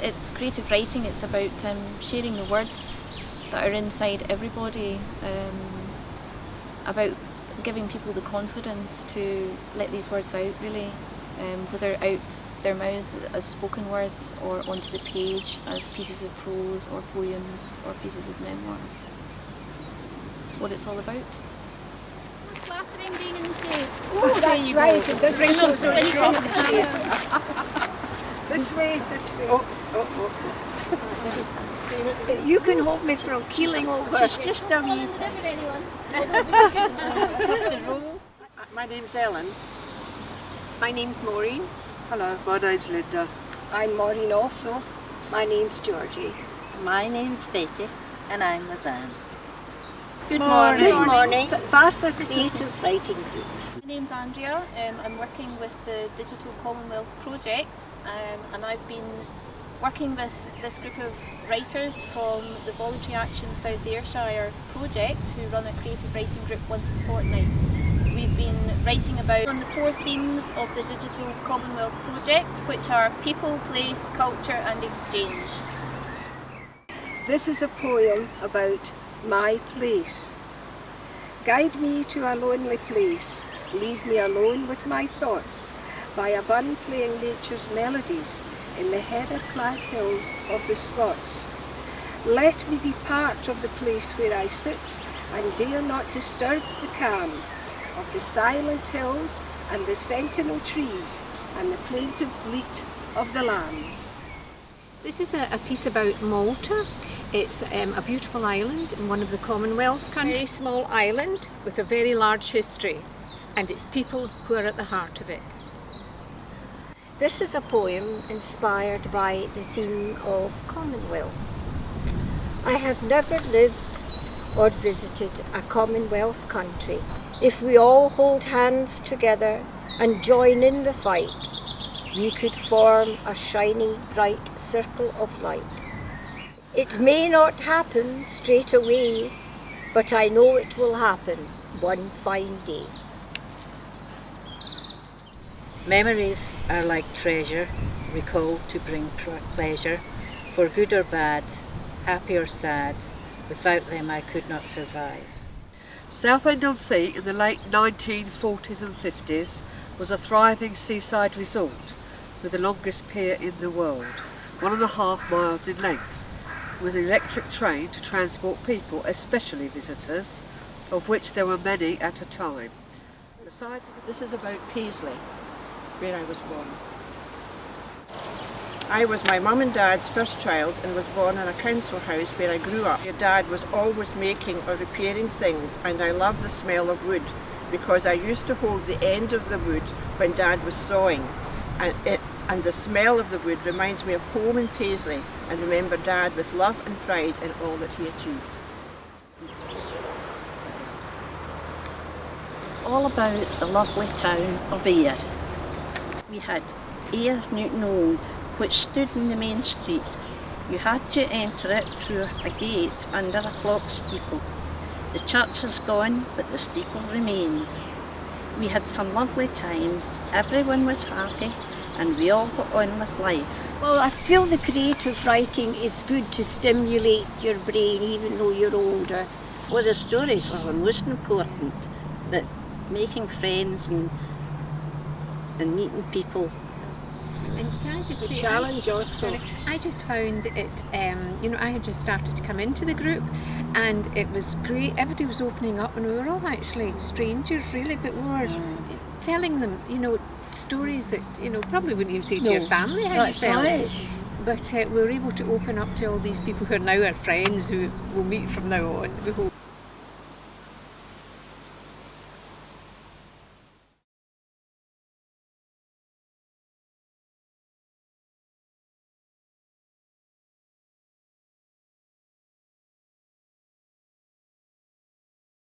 It's creative writing. It's about sharing the words that are inside everybody, about giving people the confidence to let these words out, really, whether out their mouths as spoken words or onto the page as pieces of prose or poems or pieces of memoir. That's what it's all about. Flattering being in the shade. Oh, that's right. It does Bring show us so into strong. the shade. This way, this way. Oh. You can hold me from keeling over. She's just a wee. My name's Ellen. My name's Maureen. Hello, my name's Linda. I'm Maureen also. My name's Georgie. My name's Betty and I'm Lizanne. Good Good morning. morning. Vasa Creative Writing Group. My name's Andrea. I'm working with the Digital Commonwealth project, and I've been working with this group of writers from the Voluntary Action South Ayrshire project, who run a creative writing group once a fortnight. We've been writing about on the 4 themes of the Digital Commonwealth project, which are people, place, culture and exchange. This is a poem about my place. Guide me to a lonely place, leave me alone with my thoughts, by a bun playing nature's melodies in the heather-clad hills of the Scots. Let me be part of the place where I sit, and dare not disturb the calm of the silent hills and the sentinel trees and the plaintive bleat of the lambs. This is a piece about Malta. It's a beautiful island in one of the Commonwealth countries. A very small island with a very large history, and it's people who are at the heart of it. This is a poem inspired by the theme of Commonwealth. I have never lived or visited a Commonwealth country. If we all hold hands together and join in the fight, we could form a shining, bright circle of light. It may not happen straight away, but I know it will happen one fine day. Memories are like treasure, recalled to bring pleasure, for good or bad, happy or sad, without them I could not survive. Southend-on-Sea in the late 1940s and 50s was a thriving seaside resort with the longest pier in the world, 1.5 miles in length, with an electric train to transport people, especially visitors, of which there were many at a time. This is about Paisley, where I was born. I was my mum and dad's first child and was born in a council house where I grew up. Your dad was always making or repairing things, and I love the smell of wood because I used to hold the end of the wood when Dad was sawing, and the smell of the wood reminds me of home in Paisley and remember Dad with love and pride in all that he achieved. All about the lovely town of Ayr. We had Ayr Newton Old, which stood in the main street. You had to enter it through a gate under a clock steeple. The church is gone, but the steeple remains. We had some lovely times, everyone was happy, and we all got on with life. Well, I feel the creative writing is good to stimulate your brain even though you're older. Well, the stories are most important, but making friends and meeting people. And can I just The say, challenge also. I just found it, I had just started to come into the group and it was great. Everybody was opening up and we were all actually strangers really, but we were telling them, stories that, probably wouldn't even say to your family how you felt. Right. But we were able to open up to all these people who are now our friends, who we'll meet from now on, we hope.